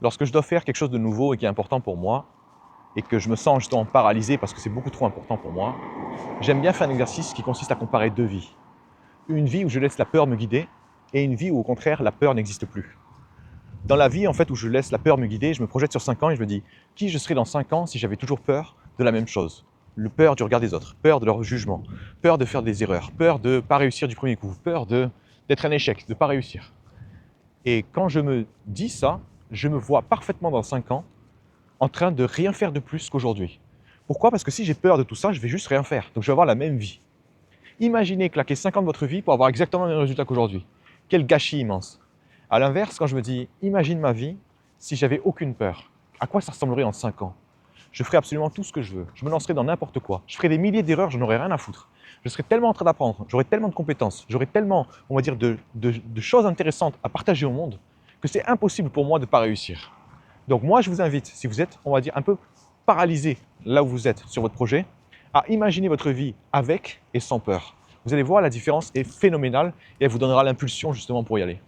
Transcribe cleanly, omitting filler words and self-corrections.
Lorsque je dois faire quelque chose de nouveau et qui est important pour moi, et que je me sens justement paralysé parce que c'est beaucoup trop important pour moi, j'aime bien faire un exercice qui consiste à comparer deux vies. Une vie où je laisse la peur me guider et une vie où au contraire la peur n'existe plus. Dans la vie en fait où je laisse la peur me guider, je me projette sur 5 ans et je me dis qui je serais dans 5 ans si j'avais toujours peur de la même chose. Le peur du regard des autres, peur de leur jugement, peur de faire des erreurs, peur de ne pas réussir du premier coup, peur d'être un échec, de ne pas réussir. Et quand je me dis ça, je me vois parfaitement dans 5 ans en train de rien faire de plus qu'aujourd'hui. Pourquoi? Parce que si j'ai peur de tout ça, je vais juste rien faire. Donc je vais avoir la même vie. Imaginez claquer 5 ans de votre vie pour avoir exactement le même résultat qu'aujourd'hui. Quel gâchis immense. À l'inverse, quand je me dis, imagine ma vie si j'avais aucune peur. À quoi ça ressemblerait en 5 ans? Je ferais absolument tout ce que je veux. Je me lancerais dans n'importe quoi. Je ferais des milliers d'erreurs, je n'aurais rien à foutre. Je serais tellement en train d'apprendre, j'aurais tellement de compétences, j'aurais tellement, on va dire, de choses intéressantes à partager au monde que c'est impossible pour moi de ne pas réussir. Donc moi, je vous invite, si vous êtes, on va dire, un peu paralysé là où vous êtes sur votre projet, à imaginer votre vie avec et sans peur. Vous allez voir, la différence est phénoménale et elle vous donnera l'impulsion justement pour y aller.